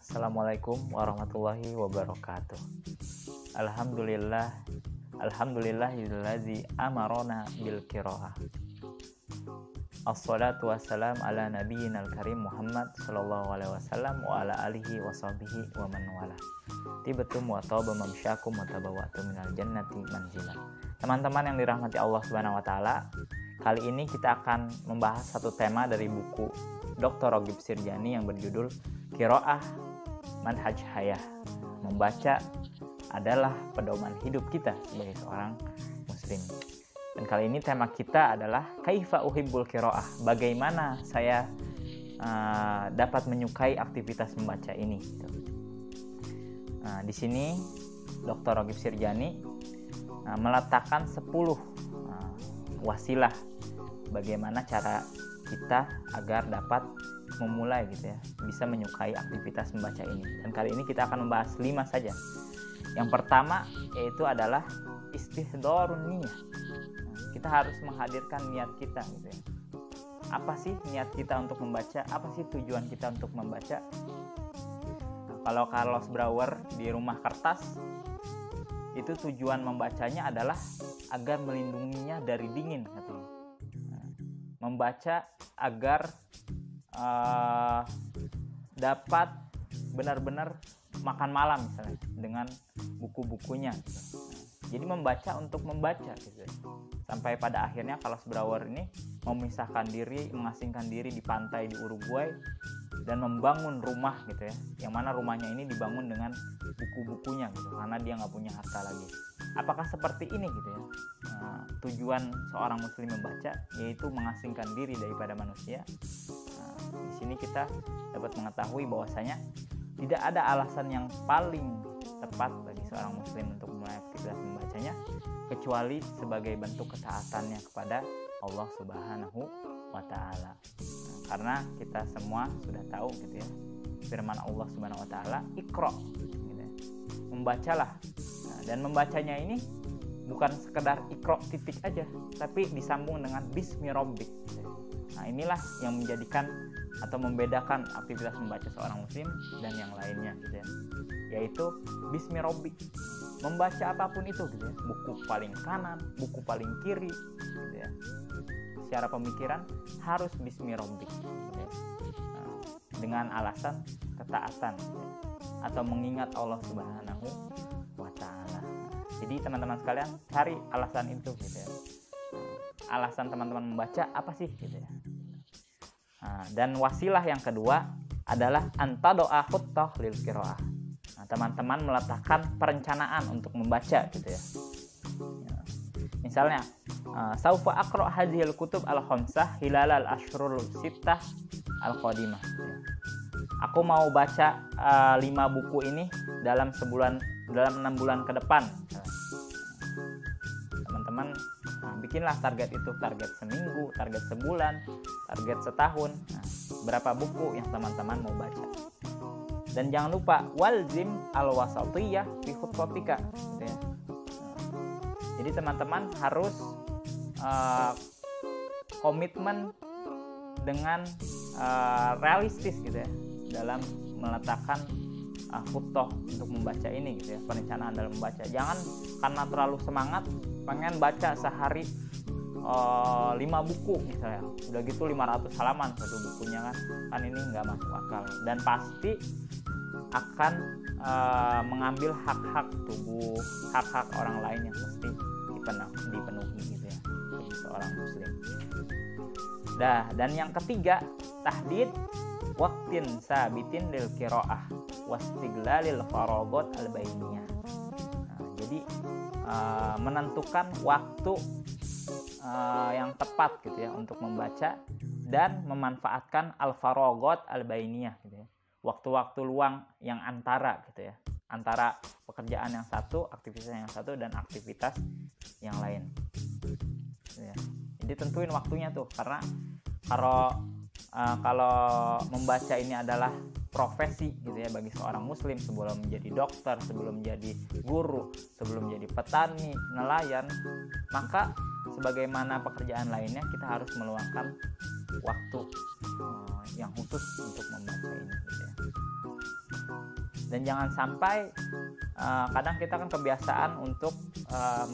Assalamualaikum warahmatullahi wabarakatuh. Alhamdulillahillazi amarona bil qiraah. Assalatu wassalam ala nabiyyinal karim Muhammad sallallahu alaihi wasallam wa ala alihi wa sahbihi wa man wala. Tibatum wa taba mamsyakum wa tabawatu minal jannati manzila. Teman-teman yang dirahmati Allah Subhanahu wa taala, kali ini kita akan membahas satu tema dari buku Dr. Ragib Sirjani yang berjudul Qiraah Manhaj Hayah. Membaca adalah pedoman hidup kita sebagai seorang muslim. Dan kali ini tema kita adalah Kaifa uhibbul qiraah. Bagaimana saya dapat menyukai aktivitas membaca ini. Di sini Dr. Ragib Sirjani meletakkan 10 wasilah bagaimana cara kita agar dapat memulai bisa menyukai aktivitas membaca ini. Dan kali ini kita akan membahas 5 saja. Yang pertama yaitu adalah istihdharun niyah. Kita harus menghadirkan niat kita Apa sih niat kita untuk membaca? Apa sih tujuan kita untuk membaca? Kalau Carlos Brouwer di Rumah Kertas, itu tujuan membacanya adalah agar melindunginya dari dingin katanya. Membaca agar dapat benar-benar makan malam misalnya dengan buku-bukunya. Jadi membaca untuk membaca Sampai pada akhirnya Carlos Brouwer ini mengasingkan diri di pantai di Uruguay dan membangun rumah yang mana rumahnya ini dibangun dengan buku-bukunya karena dia nggak punya harta lagi. Apakah seperti ini tujuan seorang muslim membaca, yaitu mengasingkan diri daripada manusia? Di sini kita dapat mengetahui bahwasanya tidak ada alasan yang paling tepat bagi seorang muslim untuk memulai aktivitas membacanya kecuali sebagai bentuk ketaatannya kepada Allah Subhanahu wa taala. Karena kita semua sudah tahu firman Allah Subhanahu wa taala, Iqra, membacalah. Dan membacanya ini bukan sekedar Iqra titik aja, tapi disambung dengan Bismi Rabbik. Nah, inilah yang menjadikan atau membedakan aktivitas membaca seorang muslim dan yang lainnya yaitu Bismi Rabbik. Membaca apapun itu buku paling kanan, buku paling kiri secara pemikiran harus Bismi Rabbik dengan alasan ketaatan atau mengingat Allah Subhanahu wa taala. Jadi teman-teman sekalian cari alasan itu Alasan teman-teman membaca apa sih Dan wasilah yang kedua adalah antadoa khuttah lil qiraah. Teman-teman meletakkan perencanaan untuk membaca Misalnya, saufa aqra hadhil kutub al-khamsah hilal al-ashhurul sittah al-qadimah. Aku mau baca 5 buku ini dalam 6 bulan ke depan. Teman-teman bikinlah target itu, target seminggu, target sebulan, target setahun. Berapa buku yang teman-teman mau baca? Dan jangan lupa walzim al-wasatiyah fi khutwatika Jadi teman-teman harus komitmen dengan realistis dalam meletakkan khutbah untuk membaca ini perencanaan dalam membaca. Jangan karena terlalu semangat pengen baca sehari 5 buku misalnya, udah gitu 500 halaman satu bukunya kan ini nggak masuk akal dan pasti akan mengambil hak-hak tubuh, hak-hak orang lain yang mesti dipenuhi bagi seorang muslim. Dan yang ketiga, tahdid waqtin sabitin lil qiraah wastiglalil faragot al bainiyah. Jadi menentukan waktu yang tepat untuk membaca dan memanfaatkan al faragot al bainiyah waktu-waktu luang yang antara antara pekerjaan yang satu, aktivitas yang satu dan aktivitas yang lain. Jadi tentuin waktunya karena kalau membaca ini adalah profesi bagi seorang muslim, sebelum menjadi dokter, sebelum menjadi guru, sebelum menjadi petani, nelayan, maka sebagaimana pekerjaan lainnya kita harus meluangkan waktu yang khusus untuk membaca ini Dan jangan sampai kadang kita kan kebiasaan untuk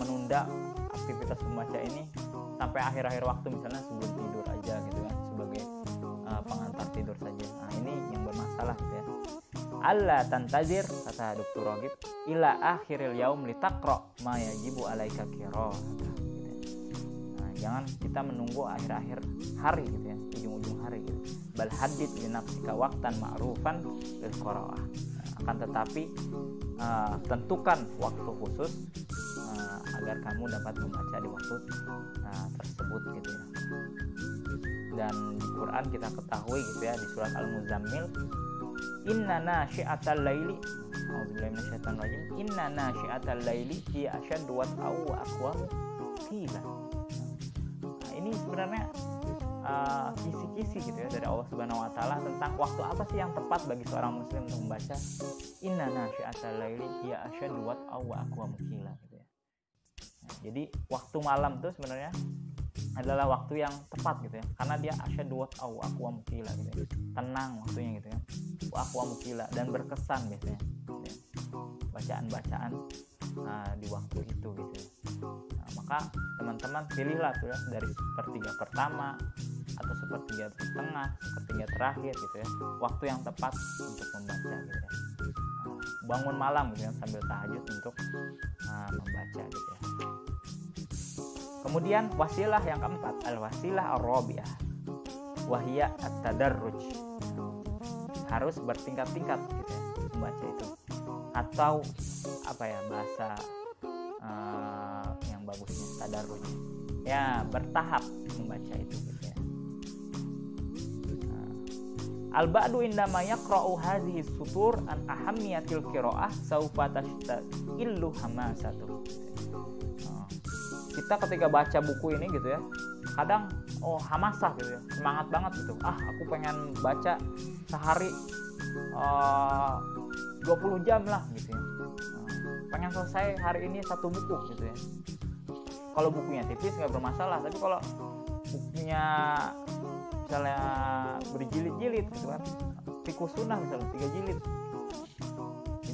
menunda aktivitas membaca ini sampai akhir-akhir waktu, misalnya sebelum tidur aja gitu kan, sebagai pengantar tidur saja. Nah, ini yang bermasalah gitu ya. Allah tantazir, kata Dr. Ragib, ila akhiril yaum litaqra ma yajibu alaika qira'ah. Nah, jangan kita menunggu akhir-akhir hari gitu ya, ujung-ujung hari gitu. Bal hadid li nafsika waqtan ma'rufan lil qira'ah. Akan tetapi tentukan waktu khusus agar kamu dapat membaca di waktu tersebut gitu ya. Dan di Quran kita ketahui gitu ya, di surat Al-Muzammil, inna nasyi'atal laili, a'udzubillahi minasyaitonir rajim, inna nasyi'atal laili hiya asyaddu wat'aw wa aqwamu qila. Nah, ini sebenarnya kisi-kisi gitu ya dari Allah Subhanahu wa taala tentang waktu apa sih yang tepat bagi seorang muslim untuk membaca inna nasyi'atal laili hiya asyaddu wat'aw wa aqwamu qila gitu ya. Nah, jadi waktu malam itu sebenarnya adalah waktu yang tepat gitu ya, karena dia asyaddu wat'aw wa aqwamu qila gitu ya. Tenang waktunya gitu ya. Wa aqwamu qila, dan berkesan biasanya gitu ya. Bacaan-bacaan di waktu itu gitu ya. Nah, maka teman-teman pilihlah tuh ya, dari sepertiga pertama atau sepertiga tengah, sepertiga terakhir gitu ya, waktu yang tepat untuk membaca gitu ya. Bangun malam gitu ya, sambil tahajud untuk membaca gitu ya. Kemudian wasilah yang keempat, al-wasilah ar-rabi'ah wahia at-tadarruj. Harus bertingkat-tingkat gitu ya membaca itu, atau apa ya bahasa yang bagusnya, tadarruj ya, bertahap membaca itu gitu ya. Al-ba'du indama yaqra'u hadhihi sutur an ahammiyatil qira'ah saufa tashtaillu hamasatu. Kita ketika baca buku ini gitu ya, kadang hamasah gitu ya, semangat banget gitu. Aku pengen baca sehari 20 jam lah gitu ya. Pengen selesai hari ini satu buku gitu ya. Kalau bukunya tipis nggak bermasalah, tapi kalau bukunya misalnya berjilid-jilid gitu kan, Fiqhus Sunnah misalnya 3 jilid,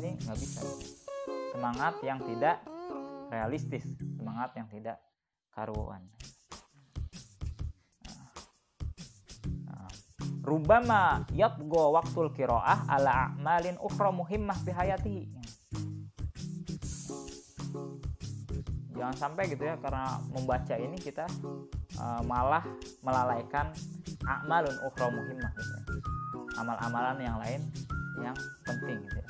ini nggak bisa gitu. Semangat yang tidak realistis, semangat yang tidak karuan. Rubama yatgo waktul qiraah ala a'malin ukhra muhimmah fi hayatihi. Jangan sampai gitu ya, karena membaca ini kita malah melalaikan a'malun ukhra muhimmah gitu ya. Amal-amalan yang lain yang penting gitu ya.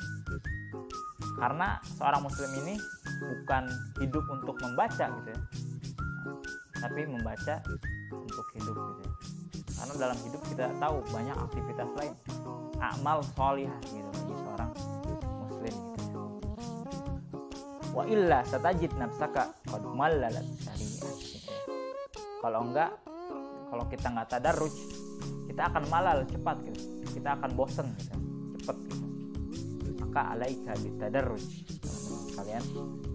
Karena seorang muslim ini bukan hidup untuk membaca gitu ya, tapi membaca untuk hidup gitu ya. Karena dalam hidup kita tahu banyak aktivitas lain, amal sholihah gitu bagi seorang muslim gitu ya. Wa illa satajid nafsaka qad mallalat syari'ah gitu ya. Kalau kita nggak tadarruj, kita akan malal cepat gitu, kita akan bosen gitu, cepat gitu. Maka alaika bitadarruj, teman-teman kalian,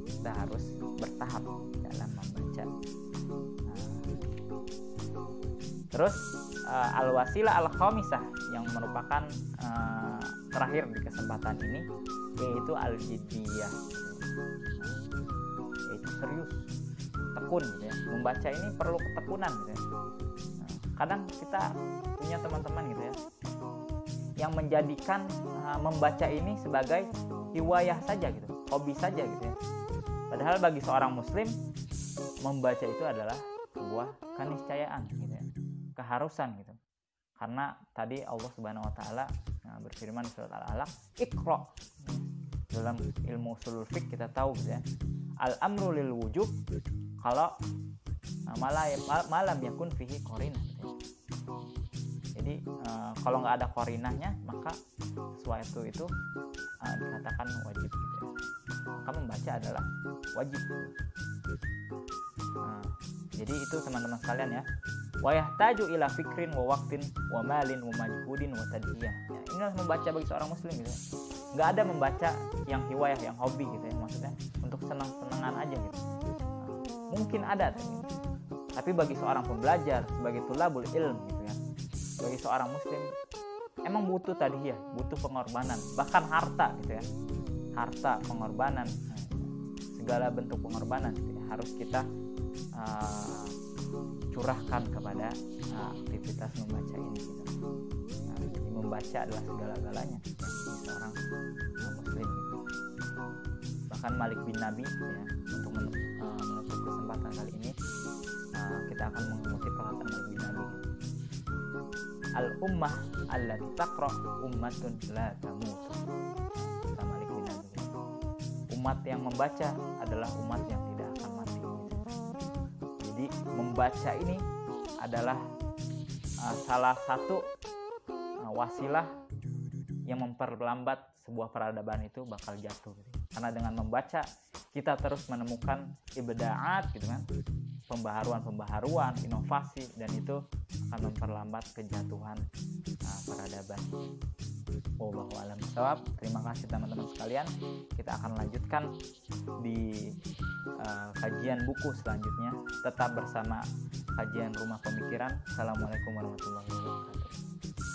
kita harus bertahap dalam membaca. Terus al-wasilah al-khamisah yang merupakan terakhir di kesempatan ini, yaitu al-jiddiyah, yaitu serius, tekun gitu ya. Membaca ini perlu ketekunan gitu ya. Kadang kita punya teman-teman gitu ya yang menjadikan membaca ini sebagai hiwayah saja gitu, hobi saja gitu ya. Padahal bagi seorang muslim, membaca itu adalah sebuah keniscayaan gitu ya, keharusan gitu. Karena tadi Allah Subhanahu wa taala berfirman di surat Al-Alaq, Iqra. Dalam ilmu ushulul fiqh kita tahu gitu ya, al-amru lil wujub kalau malam yakun fihi qarinah gitu ya. Jadi kalau nggak ada qarinahnya, maka sesuatu itu dikatakan wajib gitu ya. Maka membaca adalah wajib gitu. Jadi itu teman-teman sekalian ya, wa yahtaju ila fikrin wa waqtin wa malin wa majhudin wa tadhiyah ya, inilah membaca bagi seorang muslim gitu ya. Nggak ada membaca yang hiwayah, yang hobi gitu ya, maksudnya untuk senang-senangan aja gitu. Mungkin ada tapi bagi seorang pembelajar, sebagai tulabul ilm gitu ya, bagi seorang muslim, emang butuh tadi ya, butuh pengorbanan, bahkan harta gitu ya, harta, pengorbanan, segala bentuk pengorbanan gitu ya, harus kita curahkan kepada aktivitas membaca ini gitu. Jadi membaca adalah segala-galanya bagi seorang muslim gitu. Bahkan Malik bin Nabi gitu ya, untuk menutup kesempatan kali ini kita akan mengutip perkataan Malik bin Nabi gitu. Al-ummah allati taqra ummatun la tamut. Kata Malik bin Nabi gitu. Umat yang membaca adalah umat yang tidak akan mati gitu. Jadi membaca ini adalah salah satu wasilah yang memperlambat sebuah peradaban itu bakal jatuh gitu. Karena dengan membaca kita terus menemukan ibda'at gitu kan, pembaharuan, inovasi, dan itu akan memperlambat kejatuhan peradaban. Wallahu a'lam bishawab. Terima kasih teman-teman sekalian. Kita akan lanjutkan di kajian buku selanjutnya. Tetap bersama kajian Rumah Pemikiran. Assalamualaikum warahmatullahi wabarakatuh.